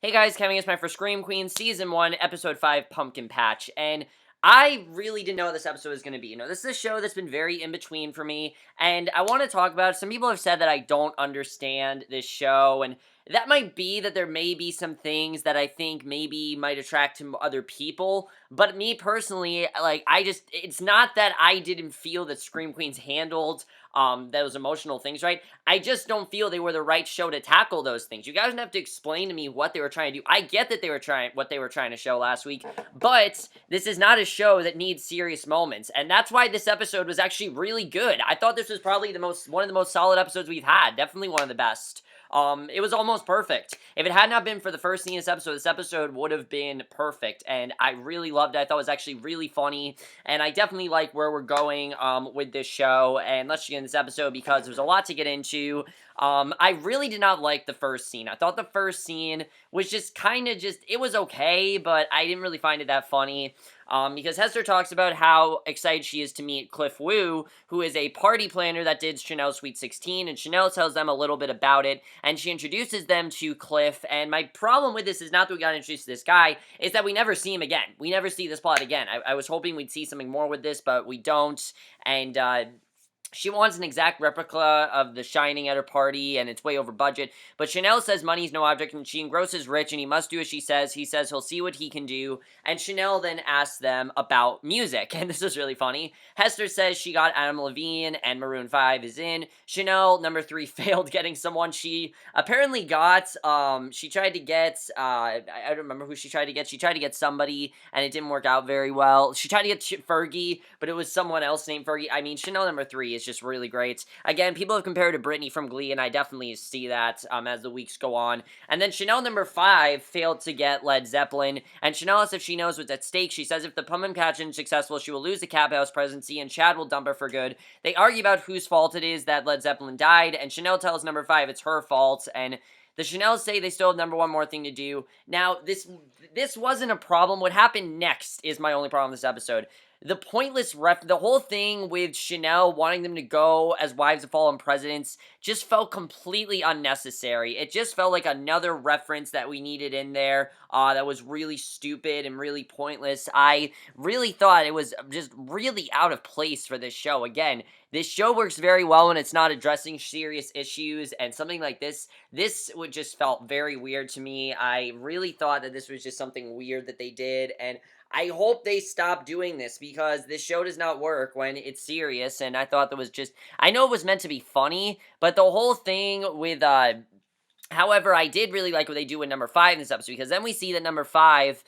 Hey guys, coming as my first Scream Queen, Season 1, Episode 5, Pumpkin Patch, and I really didn't know what this episode was going to be. This is a show that's been very in-between for me, and I want to talk about it. Some people have said that I don't understand this show, and that might be that there may be some things that I think maybe might attract to other people, but me personally, it's not that I didn't feel that Scream Queens handled those emotional things right. I just don't feel they were the right show to tackle those things. You guys don't have to explain to me what they were trying to do. I get that what they were trying to show last week, but this is not a show that needs serious moments, and that's why this episode was actually really good. I thought this was probably one of the most solid episodes we've had. Definitely one of the best. It was almost perfect. If it had not been for the first scene of this episode would have been perfect, and I really loved it. I thought it was actually really funny, and I definitely like where we're going, with this show, and let's get in this episode because there's a lot to get into. I really did not like the first scene. I thought the first scene was just it was okay, but I didn't really find it that funny. Because Hester talks about how excited she is to meet Cliff Wu, who is a party planner that did Chanel's Sweet 16, and Chanel tells them a little bit about it, and she introduces them to Cliff, and my problem with this is not that we got introduced to this guy, is that we never see him again. We never see this plot again. I was hoping we'd see something more with this, but we don't, and, she wants an exact replica of The Shining at her party, and it's way over budget. But Chanel says money's no object, and she engrosses Rich, and he must do as she says. He says he'll see what he can do. And Chanel then asks them about music, and this is really funny. Hester says she got Adam Levine, and Maroon 5 is in. Chanel, number 3, failed getting someone she apparently got. She tried to get, I don't remember who she tried to get. She tried to get somebody, and it didn't work out very well. She tried to get Fergie, but it was someone else named Fergie. I mean, Chanel number 3 is just really great. Again, people have compared to Britney from Glee, and I definitely see that as the weeks go on. And then Chanel number 5 failed to get Led Zeppelin, and Chanel asks if she knows what's at stake. She says if the pumpkin patch isn't successful, she will lose the Cap House presidency, and Chad will dump her for good. They argue about whose fault it is that Led Zeppelin died, and Chanel tells number 5 it's her fault, and the Chanels say they still have number 1 more thing to do. Now, this wasn't a problem. What happened next is my only problem with this episode. The the whole thing with Chanel wanting them to go as wives of fallen presidents just felt completely unnecessary. It just felt like another reference that we needed in there that was really stupid and really pointless. I really thought it was just really out of place for this show. Again, this show works very well when it's not addressing serious issues, and something like this would just felt very weird to me. I really thought that this was just something weird that they did, and I hope they stop doing this because this show does not work when it's serious, and I thought that was just, I know it was meant to be funny, but the whole thing with, however, I did really like what they do with number 5 in this episode, because then we see that number 5,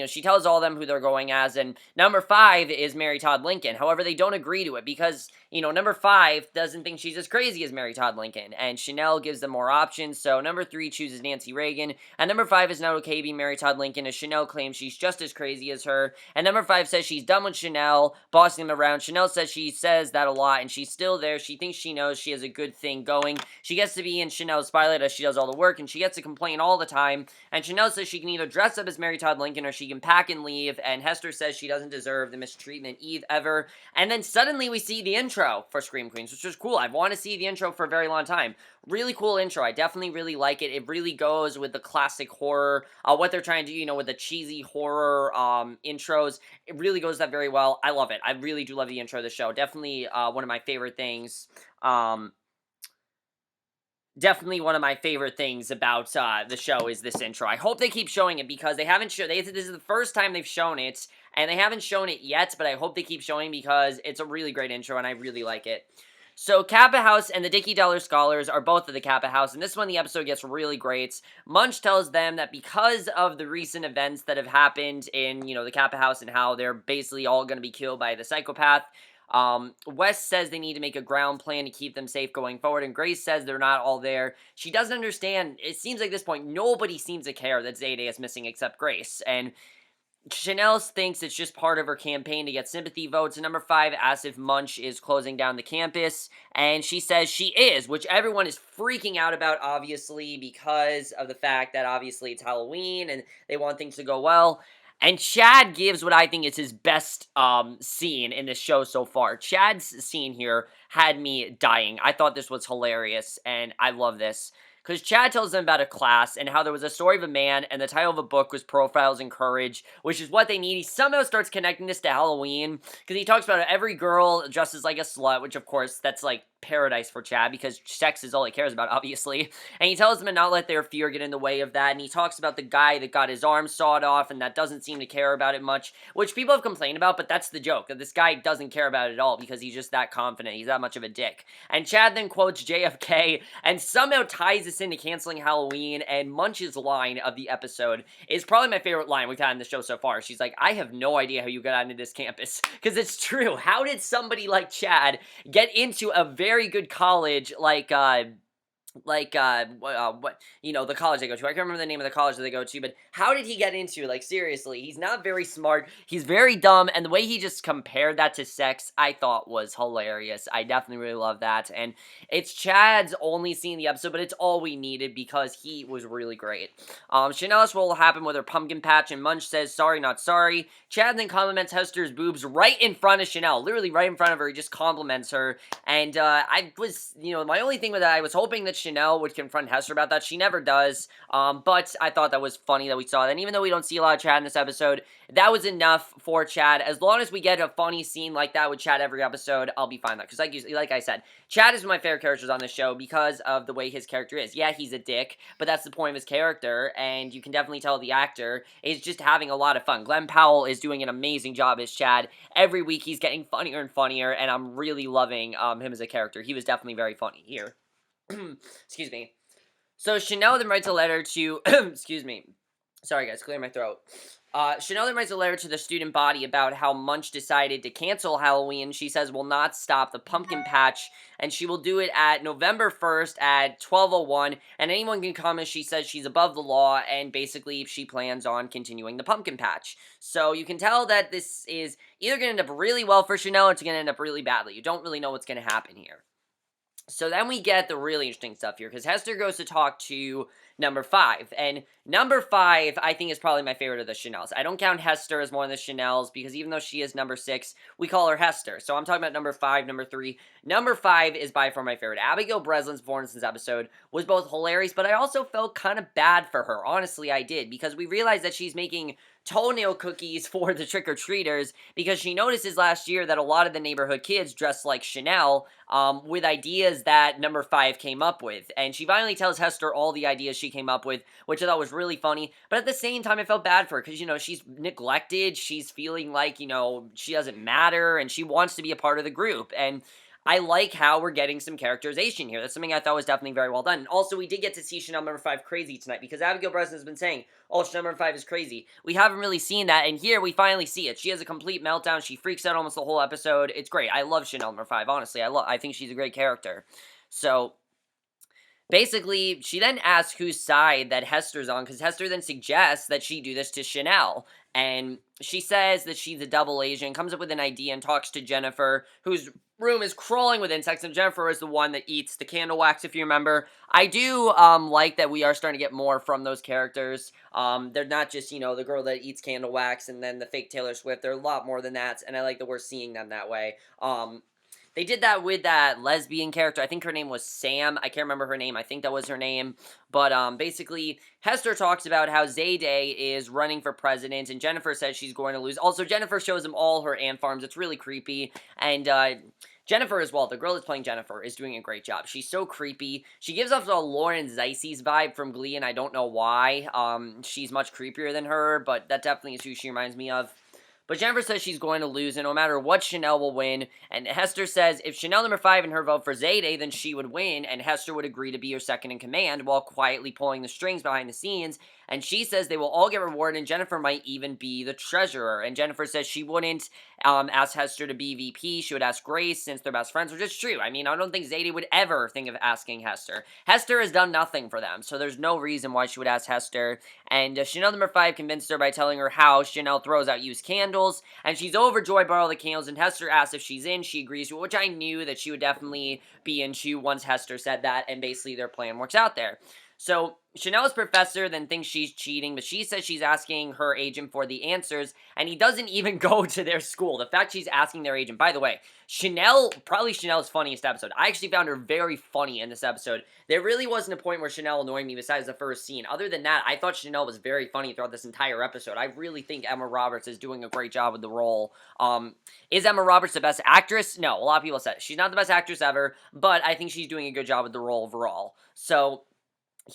she tells all them who they're going as, and number 5 is Mary Todd Lincoln. However, they don't agree to it because, number 5 doesn't think she's as crazy as Mary Todd Lincoln, and Chanel gives them more options, so number 3 chooses Nancy Reagan, and number 5 is not okay being Mary Todd Lincoln, as Chanel claims she's just as crazy as her, and number 5 says she's done with Chanel, bossing them around. Chanel says she says that a lot, and she's still there. She thinks she knows she has a good thing going. She gets to be in Chanel's spotlight as she does all the work, and she gets to complain all the time, and Chanel says she can either dress up as Mary Todd Lincoln or she can pack and leave, and Hester says she doesn't deserve the mistreatment ever, and then suddenly we see the intro for Scream Queens, which is cool. I've wanted to see the intro for a very long time. Really cool intro. I definitely really like it. It really goes with the classic horror, what they're trying to do, with the cheesy horror intros. It really goes that very well. I love it. I really do love the intro of the show. Definitely one of my favorite things. Definitely one of my favorite things about the show is this intro. I hope they keep showing it because they haven't shown. This is the first time they've shown it, and they haven't shown it yet. But I hope they keep showing because it's a really great intro, and I really like it. So Kappa House and the Dickie Dollar Scholars are both at the Kappa House, and this one the episode gets really great. Munch tells them that because of the recent events that have happened in the Kappa House and how they're basically all going to be killed by the psychopath. Wes says they need to make a ground plan to keep them safe going forward, and Grace says they're not all there. She doesn't understand. It seems like at this point, nobody seems to care that Zayday is missing except Grace, and Chanel thinks it's just part of her campaign to get sympathy votes, and number 5 asks if Munch is closing down the campus, and she says she is, which everyone is freaking out about, obviously, because of the fact that, obviously, it's Halloween, and they want things to go well. And Chad gives what I think is his best scene in this show so far. Chad's scene here had me dying. I thought this was hilarious, and I love this. because Chad tells them about a class and how there was a story of a man, and the title of a book was Profiles in Courage, which is what they need. He somehow starts connecting this to Halloween, because he talks about every girl dresses like a slut, which of course, that's like paradise for Chad, because sex is all he cares about, obviously. And he tells them to not let their fear get in the way of that, and he talks about the guy that got his arm sawed off, and that doesn't seem to care about it much, which people have complained about, but that's the joke, that this guy doesn't care about it at all, because he's just that confident, he's that much of a dick. And Chad then quotes JFK, and somehow ties this into canceling Halloween, and Munch's line of the episode is probably my favorite line we've had in the show so far. She's like, I have no idea how you got onto this campus, because it's true. How did somebody like Chad get into a very good college like what, you know, the college they go to. I can't remember the name of the college that they go to, but how did he get into, like, seriously, he's not very smart, he's very dumb, and the way he just compared that to sex, I thought was hilarious. I definitely really love that, and it's Chad's only scene in the episode, but it's all we needed, because he was really great. Chanel's what will happen with her pumpkin patch, and Munch says, sorry, not sorry. Chad then compliments Hester's boobs right in front of Chanel, literally right in front of her. He just compliments her, and I was, you know, my only thing with that, I was hoping that Chanel would confront Hester about that. She never does, but I thought that was funny that we saw that. And even though we don't see a lot of Chad in this episode, that was enough for Chad. As long as we get a funny scene like that with Chad every episode, I'll be fine with that. Because like I said, Chad is one of my favorite characters on the show because of the way his character is. Yeah, he's a dick, but that's the point of his character, and you can definitely tell the actor is just having a lot of fun. Glenn Powell is doing an amazing job as Chad. Every week he's getting funnier and funnier, and I'm really loving him as a character. He was definitely very funny here. Excuse me. So Chanel then writes a letter to, excuse me. Sorry guys, clear my throat. Chanel then writes a letter to the student body about how Munch decided to cancel Halloween. She says will not stop the pumpkin patch, and she will do it at November 1st at 12:01, and anyone can come, as she says she's above the law, and basically she plans on continuing the pumpkin patch. So you can tell that this is either going to end up really well for Chanel, or it's going to end up really badly. You don't really know what's going to happen here. So then we get the really interesting stuff here, because Hester goes to talk to number 5, and number 5, I think, is probably my favorite of the Chanels. I don't count Hester as one of the Chanels, because even though she is number 6, we call her Hester. So I'm talking about number 5, number 3. Number 5 is by far my favorite. Abigail Breslin's performance in this episode was both hilarious, but I also felt kind of bad for her. Honestly, I did, because we realized that she's making toenail cookies for the trick-or-treaters, because she notices last year that a lot of the neighborhood kids dressed like Chanel, with ideas that number 5 came up with, and she finally tells Hester all the ideas she came up with, which I thought was really funny, but at the same time, I felt bad for her, because, you know, she's neglected, she's feeling like, you know, she doesn't matter, and she wants to be a part of the group, and I like how we're getting some characterization here. That's something I thought was definitely very well done. And also, we did get to see Chanel number 5 crazy tonight, because Abigail Breslin has been saying, oh, Chanel number 5 is crazy. We haven't really seen that, and here we finally see it. She has a complete meltdown. She freaks out almost the whole episode. It's great. I love Chanel number 5, honestly. I think she's a great character. So basically, she then asks whose side that Hester's on, because Hester then suggests that she do this to Chanel. And she says that she's a double agent, comes up with an idea, and talks to Jennifer, whose room is crawling with insects, and Jennifer is the one that eats the candle wax, if you remember. I do like that we are starting to get more from those characters. They're not just, you know, the girl that eats candle wax and then the fake Taylor Swift. They're a lot more than that, and I like that we're seeing them that way. They did that with that lesbian character. I think her name was Sam. I can't remember her name. I think that was her name. But basically, Hester talks about how Zayday is running for president, and Jennifer says she's going to lose. Also, Jennifer shows him all her ant farms. It's really creepy. And Jennifer as well, the girl that's playing Jennifer, is doing a great job. She's so creepy. She gives off a Lauren Zeis's vibe from Glee, and I don't know why. She's much creepier than her, but that definitely is who she reminds me of. But Jennifer says she's going to lose, and no matter what, Chanel will win. And Hester says if Chanel number 5 and her vote for Zayday, then she would win, and Hester would agree to be her second in command while quietly pulling the strings behind the scenes. And she says they will all get rewarded, and Jennifer might even be the treasurer. And Jennifer says she wouldn't ask Hester to be VP. She would ask Grace, since they're best friends, which is true. I mean, I don't think Zayday would ever think of asking Hester. Hester has done nothing for them, so there's no reason why she would ask Hester. And Chanel number 5 convinced her by telling her how Chanel throws out used candles, and she's overjoyed by all the candles, and Hester asks if she's in. She agrees to it, which I knew that she would definitely be into once Hester said that, and basically their plan works out there. So Chanel's professor then thinks she's cheating, but she says she's asking her agent for the answers, and he doesn't even go to their school. The fact she's asking their agent, by the way, probably Chanel's funniest episode. I actually found her very funny in this episode. There really wasn't a point where Chanel annoyed me besides the first scene. Other than that, I thought Chanel was very funny throughout this entire episode. I really think Emma Roberts is doing a great job with the role. Is Emma Roberts the best actress? No, a lot of people said she's not the best actress ever, but I think she's doing a good job with the role overall. So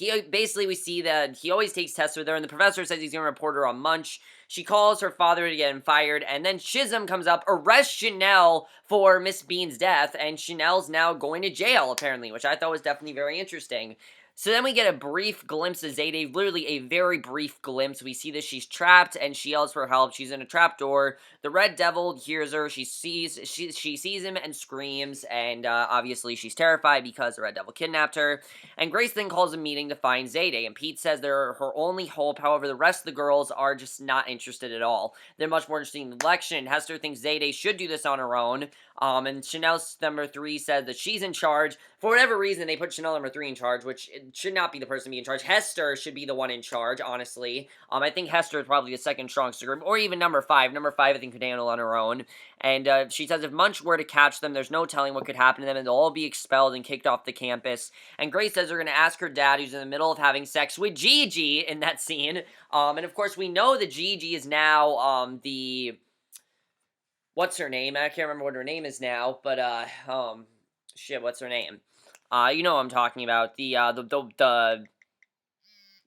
we see that he always takes tests with her, and the professor says he's going to report her on Munch. She calls her father to get him fired, and then Chisholm comes up, arrests Chanel for Miss Bean's death, and Chanel's now going to jail, apparently, which I thought was definitely very interesting. So then we get a brief glimpse of Zayday, literally a very brief glimpse. We see that she's trapped, and she yells for help. She's in a trap door. The Red Devil hears her. She sees him and screams, and obviously she's terrified because the Red Devil kidnapped her. And Grace then calls a meeting to find Zayday, and Pete says they're her only hope. However, the rest of the girls are just not interested at all. They're much more interested in the election. Hester thinks Zayday should do this on her own. And Chanel's number 3 says that she's in charge. For whatever reason, they put Chanel number 3 in charge, which should not be the person to be in charge. Hester should be the one in charge, honestly. I think Hester is probably the second strongest group, or even number 5. Number 5, I think, could handle on her own. And she says if Munch were to catch them, there's no telling what could happen to them, and they'll all be expelled and kicked off the campus. And Grace says they're going to ask her dad, who's in the middle of having sex with Gigi in that scene. And of course, we know that Gigi is now what's her name? I can't remember what her name is now, but what's her name? You know what I'm talking about. The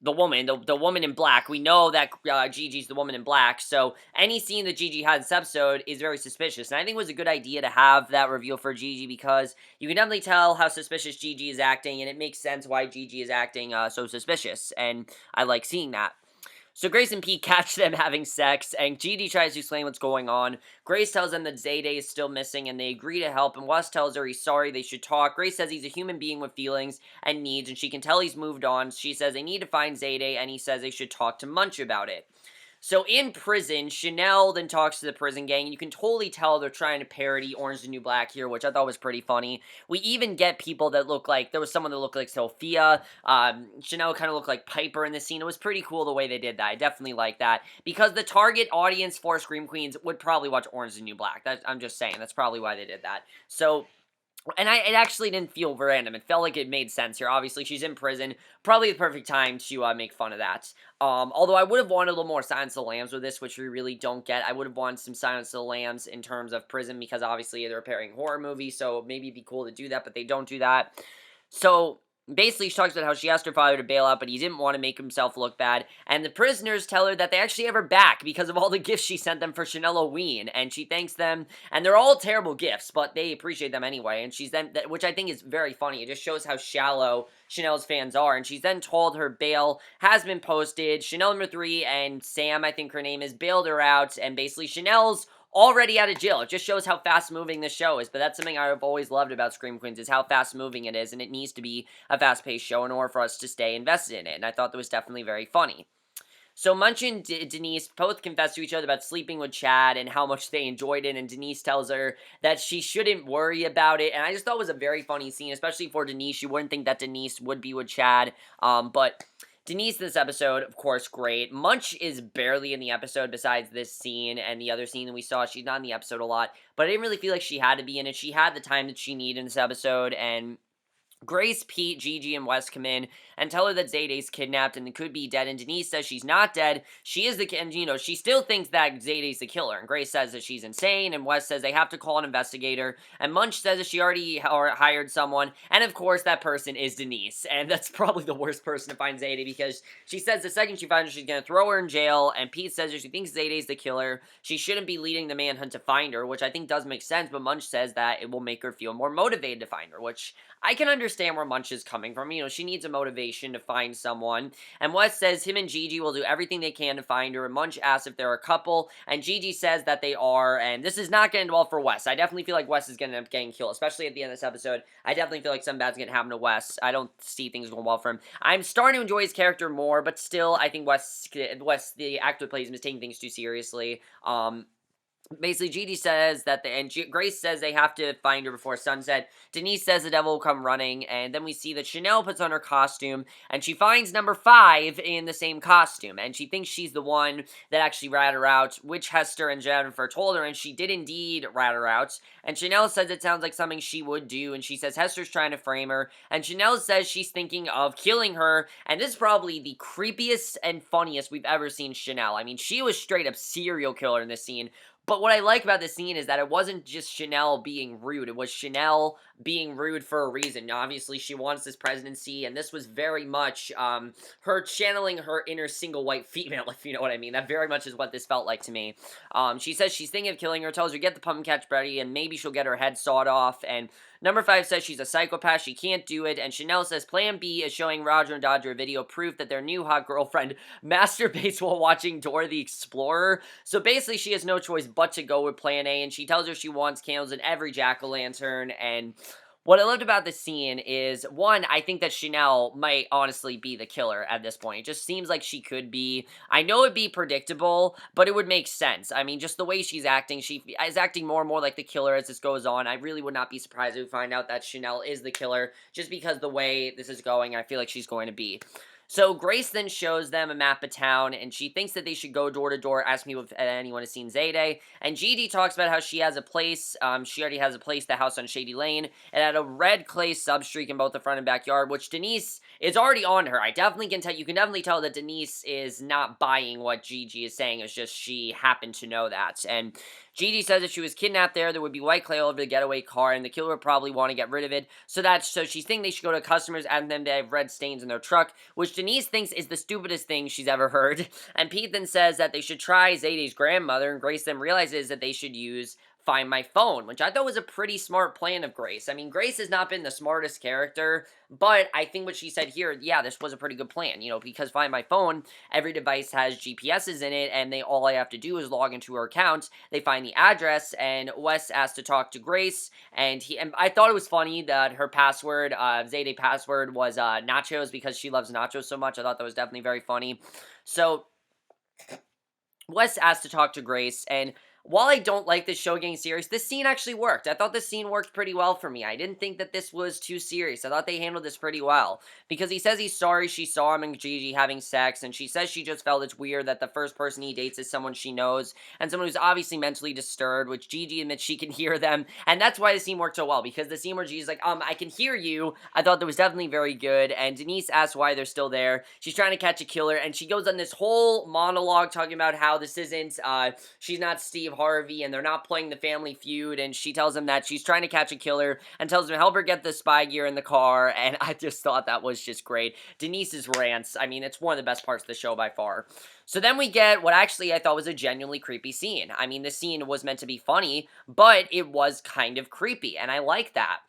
woman in black. We know that Gigi's the woman in black, so any scene that Gigi had in this episode is very suspicious, and I think it was a good idea to have that reveal for Gigi because you can definitely tell how suspicious Gigi is acting, and it makes sense why Gigi is acting so suspicious, and I like seeing that. So Grace and Pete catch them having sex, and Gigi tries to explain what's going on. Grace tells them that Zayday is still missing, and they agree to help, and Wes tells her he's sorry they should talk. Grace says he's a human being with feelings and needs, and she can tell he's moved on. She says they need to find Zayday, and he says they should talk to Munch about it. So in prison, Chanel then talks to the prison gang. You can totally tell they're trying to parody Orange is the New Black here, which I thought was pretty funny. We even get people that look like, there was someone that looked like Sophia. Chanel kind of looked like Piper in this scene. It was pretty cool the way they did that. I definitely like that. Because the target audience for Scream Queens would probably watch Orange is the New Black. I'm just saying, that's probably why they did that. So... And it actually didn't feel random. It felt like it made sense here. Obviously, she's in prison. Probably the perfect time to make fun of that. Although I would have wanted a little more Silence of the Lambs with this, which we really don't get. I would have wanted some Silence of the Lambs in terms of prison, because obviously they're pairing horror movies, so maybe it'd be cool to do that, but they don't do that. So... basically, she talks about how she asked her father to bail out, but he didn't want to make himself look bad. And the prisoners tell her that they actually have her back because of all the gifts she sent them for Chanel-Halloween. And she thanks them. And they're all terrible gifts, but they appreciate them anyway. And she's then, which I think is very funny. It just shows how shallow Chanel's fans are. And she's then told her bail has been posted. Chanel number 3 and Sam, I think her name is, bailed her out. And basically, Chanel's already out of jail. It just shows how fast-moving this show is, but that's something I've always loved about Scream Queens, is how fast-moving it is, and it needs to be a fast-paced show in order for us to stay invested in it, and I thought that was definitely very funny. So Munch and Denise both confess to each other about sleeping with Chad and how much they enjoyed it, and Denise tells her that she shouldn't worry about it, and I just thought it was a very funny scene, especially for Denise. You wouldn't think that Denise would be with Chad, but... Denise in this episode, of course, great. Munch is barely in the episode besides this scene and the other scene that we saw. She's not in the episode a lot, but I didn't really feel like she had to be in it. She had the time that she needed in this episode, and Grace, Pete, Gigi, and Wes come in and tell her that Zayday's kidnapped and could be dead, and Denise says she's not dead. She is and she still thinks that Zayday's the killer, and Grace says that she's insane, and Wes says they have to call an investigator, and Munch says that she already hired someone, and of course that person is Denise, and that's probably the worst person to find Zayday, because she says the second she finds her, she's going to throw her in jail, and Pete says that she thinks Zayday's the killer. She shouldn't be leading the manhunt to find her, which I think does make sense, but Munch says that it will make her feel more motivated to find her, which I can understand where Munch is coming from. She needs a motivation to find someone. And Wes says him and Gigi will do everything they can to find her. And Munch asks if they're a couple. And Gigi says that they are. And this is not going to end well for Wes. I definitely feel like Wes is going to end up getting killed, especially at the end of this episode. I definitely feel like something bad's going to happen to Wes. I don't see things going well for him. I'm starting to enjoy his character more, but still, I think Wes, the actor who plays him, is taking things too seriously. Basically, Gigi says that Grace says they have to find her before sunset. Denise says the devil will come running, and then we see that Chanel puts on her costume, and she finds number 5 in the same costume, and she thinks she's the one that actually rat her out, which Hester and Jennifer told her, and she did indeed rat her out. And Chanel says it sounds like something she would do, and she says Hester's trying to frame her, and Chanel says she's thinking of killing her, and this is probably the creepiest and funniest we've ever seen Chanel. I mean, she was straight up serial killer in this scene. But what I like about this scene is that it wasn't just Chanel being rude. It was Chanel being rude for a reason. Now, obviously, she wants this presidency, and this was very much her channeling her inner single white female, if you know what I mean. That very much is what this felt like to me. She says she's thinking of killing her, tells her get the pumpkin catch ready, and maybe she'll get her head sawed off, and number 5 says she's a psychopath, she can't do it, and Chanel says Plan B is showing Roger and Dodger a video proof that their new hot girlfriend masturbates while watching Dora the Explorer. So basically, she has no choice but to go with Plan A, and she tells her she wants candles in every jack-o'-lantern, and what I loved about this scene is, one, I think that Chanel might honestly be the killer at this point. It just seems like she could be. I know it'd be predictable, but it would make sense. I mean, just the way she's acting, she is acting more and more like the killer as this goes on. I really would not be surprised if we find out that Chanel is the killer, just because the way this is going, I feel like she's going to be. So Grace then shows them a map of town, and she thinks that they should go door to door, ask me if anyone has seen Zayday. And Gigi talks about how she has a place, she already has a place, the house on Shady Lane, and had a red clay substreak in both the front and backyard, which Denise is already on her. I definitely can tell, you can definitely tell that Denise is not buying what Gigi is saying, it's just she happened to know that. And Gigi says if she was kidnapped there would be white clay all over the getaway car, and the killer would probably want to get rid of it. So she's thinking they should go to customers and them to have red stains in their truck, which Denise thinks is the stupidest thing she's ever heard. And Pete then says that they should try Zayday's grandmother, and Grace then realizes that they should use Find My Phone, which I thought was a pretty smart plan of Grace. I mean, Grace has not been the smartest character, but I think what she said here, yeah, this was a pretty good plan, because Find My Phone, every device has GPSs in it, and all I have to do is log into her account, they find the address, and Wes asked to talk to Grace, and I thought it was funny that her password, Zayday password, was nachos, because she loves nachos so much. I thought that was definitely very funny. So Wes asked to talk to Grace, and while I don't like this show getting serious, this scene actually worked. I thought this scene worked pretty well for me. I didn't think that this was too serious. I thought they handled this pretty well. Because he says he's sorry she saw him and Gigi having sex, and she says she just felt it's weird that the first person he dates is someone she knows, and someone who's obviously mentally disturbed, which Gigi admits she can hear them, and that's why the scene worked so well, because the scene where Gigi's like, I can hear you, I thought that was definitely very good, and Denise asks why they're still there. She's trying to catch a killer, and she goes on this whole monologue talking about how this isn't, she's not Steve Harvey, and they're not playing the Family Feud, and she tells him that she's trying to catch a killer, and tells him to help her get the spy gear in the car, and I just thought that was just great. Denise's rants, I mean, it's one of the best parts of the show by far. So then we get what actually I thought was a genuinely creepy scene. I mean, this scene was meant to be funny, but it was kind of creepy, and I like that.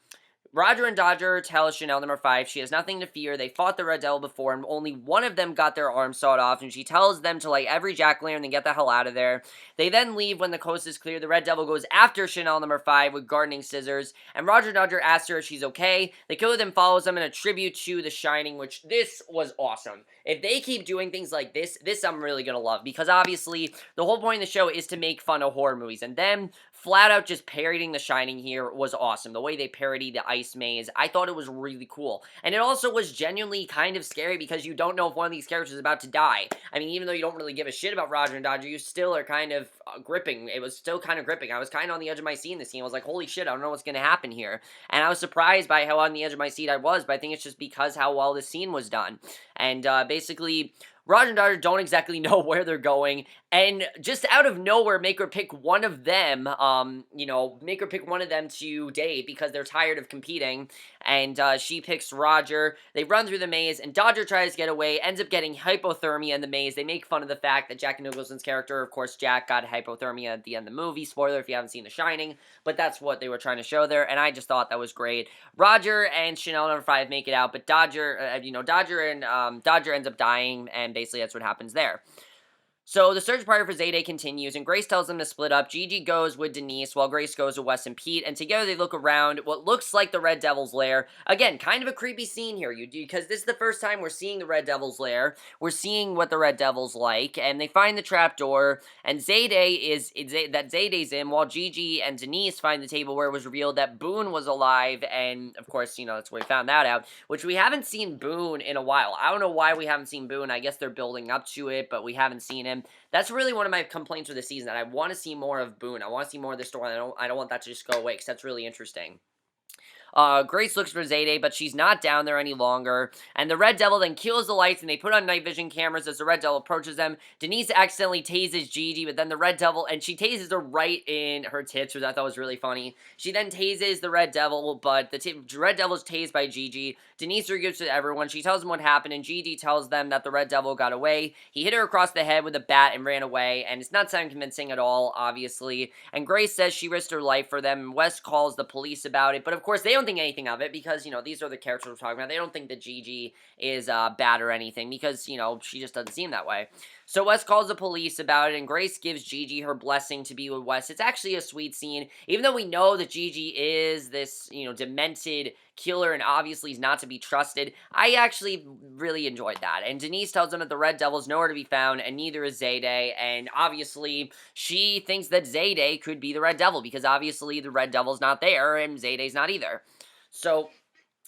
Roger and Dodger tell Chanel number 5 she has nothing to fear. They fought the Red Devil before, and only one of them got their arms sawed off, and she tells them to light every jack-o'-lantern and get the hell out of there. They then leave when the coast is clear. The Red Devil goes after Chanel number 5 with gardening scissors, and Roger and Dodger asks her if she's okay. The killer then follows them in a tribute to The Shining, which this was awesome. If they keep doing things like this I'm really gonna love, because obviously the whole point of the show is to make fun of horror movies, and them flat out just parodying The Shining here was awesome. The way they parodied the ice maze, I thought it was really cool. And it also was genuinely kind of scary because you don't know if one of these characters is about to die. I mean, even though you don't really give a shit about Roger and Dodger, you still are kind of gripping. It was still kind of gripping. I was kind of on the edge of my seat in the scene. I was like, holy shit, I don't know what's going to happen here. And I was surprised by how on the edge of my seat I was, but I think it's just because how well this scene was done. And basically, Roger and Dodger don't exactly know where they're going, and just out of nowhere make her pick one of them, make her pick one of them to date because they're tired of competing, and she picks Roger. They run through the maze, and Dodger tries to get away, ends up getting hypothermia in the maze. They make fun of the fact that Jack Nicholson's character, of course, Jack, got hypothermia at the end of the movie. Spoiler if you haven't seen The Shining, but that's what they were trying to show there, and I just thought that was great. Roger and Chanel number 5 make it out, but Dodger ends up dying, and basically that's what happens there. So the search party for Zayday continues, and Grace tells them to split up. Gigi goes with Denise, while Grace goes with Wes and Pete, and together they look around what looks like the Red Devil's lair. Again, kind of a creepy scene here, because this is the first time we're seeing the Red Devil's lair. We're seeing what the Red Devil's like, and they find the trapdoor, and Zayday's in, while Gigi and Denise find the table where it was revealed that Boone was alive, and of course, that's where we found that out, which we haven't seen Boone in a while. I don't know why we haven't seen Boone. I guess they're building up to it, but we haven't seen him. That's really one of my complaints with the season, that I want to see more of Boone. I want to see more of the story. I don't want that to just go away, because that's really interesting. Grace looks for Zayday, but she's not down there any longer. And the Red Devil then kills the lights, and they put on night vision cameras as the Red Devil approaches them. Denise accidentally tases Gigi, but then the Red Devil, and she tases her right in her tits, which I thought was really funny. She then tases the Red Devil, but the Red Devil's tased by Gigi. Denise gives to everyone. She tells them what happened, and Gigi tells them that the Red Devil got away. He hit her across the head with a bat and ran away, and it's not sounding convincing at all, obviously. And Grace says she risked her life for them, and Wes calls the police about it, but of course they don't think anything of it, because, these are the characters we're talking about. They don't think that Gigi is bad or anything, because, she just doesn't seem that way. So Wes calls the police about it, and Grace gives Gigi her blessing to be with Wes. It's actually a sweet scene, even though we know that Gigi is this, demented killer, and obviously is not to be trusted. I actually really enjoyed that. And Denise tells them that the Red Devil's nowhere to be found, and neither is Zayday, and obviously she thinks that Zayday could be the Red Devil, because obviously the Red Devil's not there, and Zayday's not either. So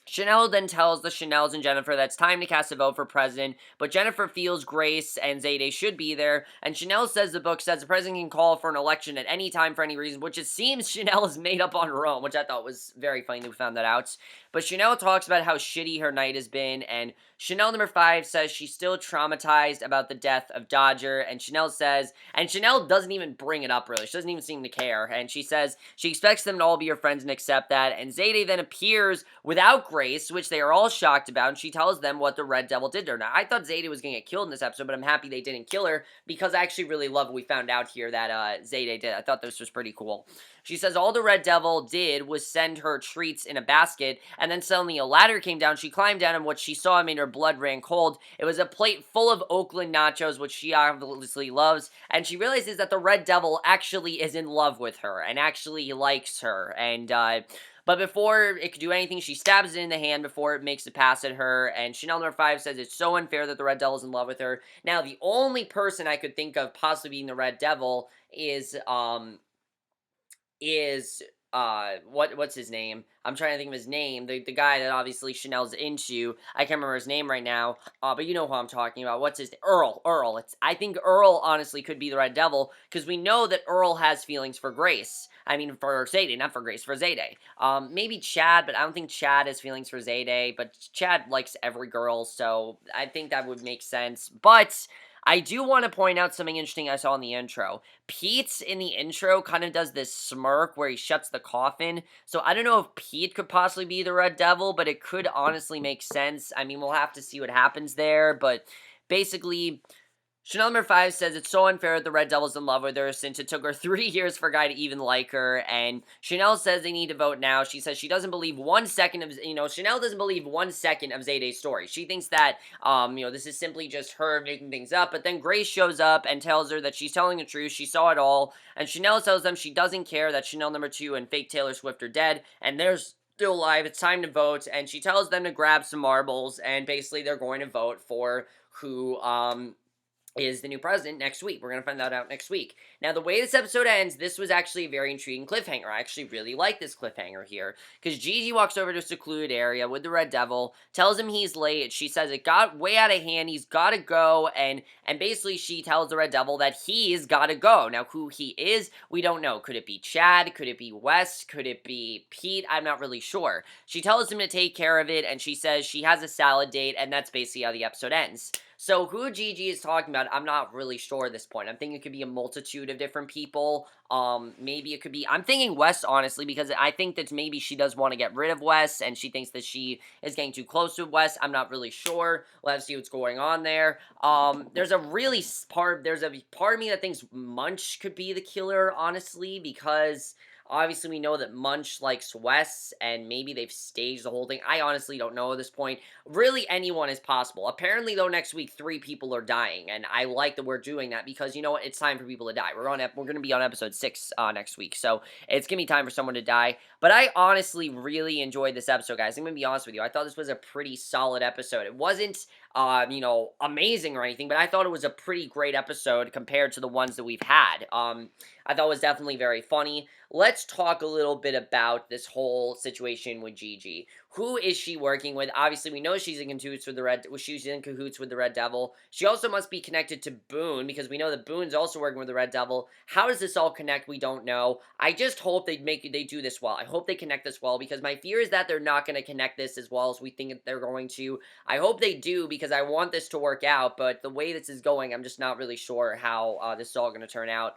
Chanel then tells the Chanels and Jennifer that it's time to cast a vote for president, but Jennifer feels Grace and Zayday should be there, and Chanel says the book says the president can call for an election at any time for any reason, which it seems Chanel has made up on her own, which I thought was very funny that we found that out. But Chanel talks about how shitty her night has been, and Chanel number 5 says she's still traumatized about the death of Dodger, and Chanel doesn't even bring it up really, she doesn't even seem to care, and she says she expects them to all be her friends and accept that, and Zayday then appears without Grace, which they are all shocked about, and she tells them what the Red Devil did to her. Now, I thought Zayday was going to get killed in this episode, but I'm happy they didn't kill her, because I actually really love what we found out here that Zayday did. I thought this was pretty cool. She says all the Red Devil did was send her treats in a basket, and then suddenly a ladder came down. She climbed down, and what she saw made her blood ran cold. It was a plate full of Oakland nachos, which she obviously loves, and she realizes that the Red Devil actually is in love with her, and actually likes her, and, but before it could do anything, she stabs it in the hand before it makes a pass at her, and Chanel number 5 says it's so unfair that the Red Devil's in love with her. Now, the only person I could think of possibly being the Red Devil is what's his name? I'm trying to think of his name. The guy that obviously Chanel's into. I can't remember his name right now. But you know who I'm talking about. What's his name? Earl. I think Earl honestly could be the Red Devil, because we know that Earl has feelings for Grace. I mean, for Zayday, not for Grace, for Zayday. Maybe Chad, but I don't think Chad has feelings for Zayday, but Chad likes every girl, so I think that would make sense. But I do want to point out something interesting I saw in the intro. Pete in the intro kind of does this smirk where he shuts the coffin. So I don't know if Pete could possibly be the Red Devil, but it could honestly make sense. I mean, we'll have to see what happens there, but basically Chanel number 5 says it's so unfair that the Red Devil's in love with her, since it took her 3 years for a guy to even like her, and Chanel says they need to vote now. She says she doesn't believe 1 second of, Chanel doesn't believe 1 second of Zayday's story. She thinks that, this is simply just her making things up, but then Grace shows up and tells her that she's telling the truth, she saw it all, and Chanel tells them she doesn't care that Chanel number 2 and fake Taylor Swift are dead, and there's still alive, it's time to vote, and she tells them to grab some marbles, and basically they're going to vote for who, is the new president next week. We're going to find that out next week. Now, the way this episode ends, this was actually a very intriguing cliffhanger. I actually really like this cliffhanger here, because Gigi walks over to a secluded area with the Red Devil, tells him he's late. She says it got way out of hand, he's got to go, and basically she tells the Red Devil that he's got to go. Now, who he is, we don't know. Could it be Chad? Could it be Wes? Could it be Pete? I'm not really sure. She tells him to take care of it, and she says she has a salad date, and that's basically how the episode ends. So who Gigi is talking about, I'm not really sure at this point. I'm thinking it could be a multitude of different people. Maybe it could be, I'm thinking Wes, honestly, because I think that maybe she does want to get rid of Wes, and she thinks that she is getting too close to Wes. I'm not really sure. We'll have to see what's going on there. There's a part of me that thinks Munch could be the killer, honestly, because Obviously, we know that Munch likes Wes, and maybe they've staged the whole thing. I honestly don't know at this point. Really, anyone is possible. Apparently, though, next week 3 people are dying, and I like that we're doing that because you know what? It's time for people to die. We're gonna be on episode 6 next week, so it's gonna be time for someone to die. But I honestly really enjoyed this episode, guys. I'm gonna be honest with you. I thought this was a pretty solid episode. It wasn't you know, amazing or anything, but I thought it was a pretty great episode compared to the ones that we've had. I thought it was definitely very funny. Let's talk a little bit about this whole situation with Gigi. Who is she working with? Obviously, we know she's in cahoots with the Red Devil. She also must be connected to Boone because we know that Boone's also working with the Red Devil. How does this all connect? We don't know. I just hope they do this well. I hope they connect this well because my fear is that they're not going to connect this as well as we think that they're going to. I hope they do because I want this to work out, but the way this is going, I'm just not really sure how this is all going to turn out.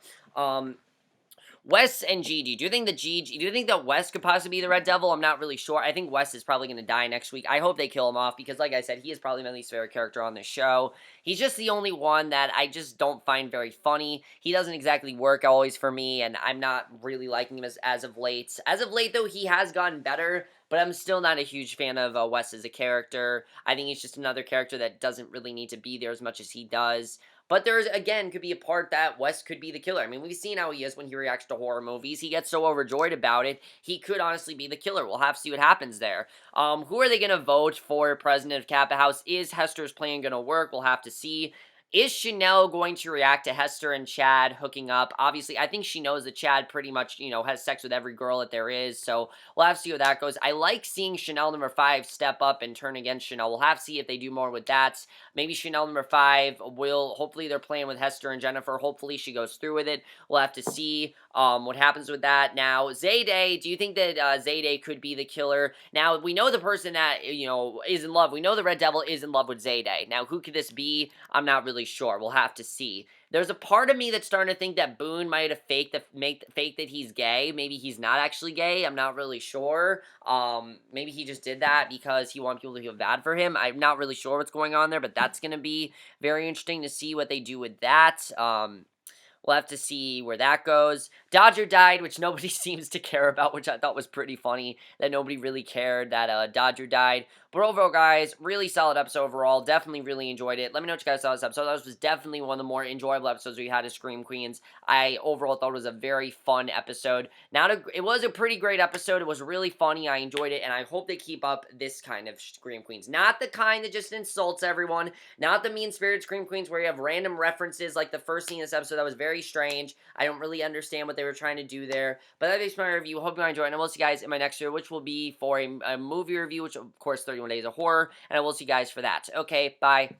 Wes and Gigi. Do you think that Wes could possibly be the Red Devil? I'm not really sure. I think Wes is probably going to die next week. I hope they kill him off because, like I said, he is probably my least favorite character on the show. He's just the only one that I just don't find very funny. He doesn't exactly work always for me, and I'm not really liking him as of late. As of late, though, he has gotten better, but I'm still not a huge fan of Wes as a character. I think he's just another character that doesn't really need to be there as much as he does. But there's, again, could be a part that Wes could be the killer. I mean, we've seen how he is when he reacts to horror movies. He gets so overjoyed about it, he could honestly be the killer. We'll have to see what happens there. Who are they going to vote for president of Kappa House? Is Hester's plan going to work? We'll have to see. Is Chanel going to react to Hester and Chad hooking up? Obviously, I think she knows that Chad pretty much, you know, has sex with every girl that there is, so we'll have to see how that goes. I like seeing Chanel number 5 step up and turn against Chanel. We'll have to see if they do more with that. Maybe Chanel number 5 will, hopefully they're playing with Hester and Jennifer. Hopefully she goes through with it. We'll have to see what happens with that. Now, Zayday, do you think that Zayday could be the killer? Now, we know the person that, you know, is in love. We know the Red Devil is in love with Zayday. Now, who could this be? I'm not really sure. We'll have to see. There's a part of me that's starting to think that Boone might have faked that he's gay. Maybe he's not actually gay. I'm not really sure. Maybe he just did that because he wants people to feel bad for him. I'm not really sure what's going on there, but that's going to be very interesting to see what they do with that. We'll have to see where that goes. Dodger died, which nobody seems to care about, which I thought was pretty funny, that nobody really cared that Dodger died. But overall, guys, really solid episode overall. Definitely really enjoyed it. Let me know what you guys thought of this episode. This was definitely one of the more enjoyable episodes we had as Scream Queens. I overall thought it was a very fun episode. It was a pretty great episode. It was really funny. I enjoyed it, and I hope they keep up this kind of Scream Queens. Not the kind that just insults everyone. Not the mean-spirited Scream Queens where you have random references like the first scene in this episode that was very strange. I don't really understand what they were trying to do there. But that is my review. Hope you enjoyed it. And I will see you guys in my next video, which will be for a movie review, which of course 31 Days of Horror. And I will see you guys for that. Okay, bye.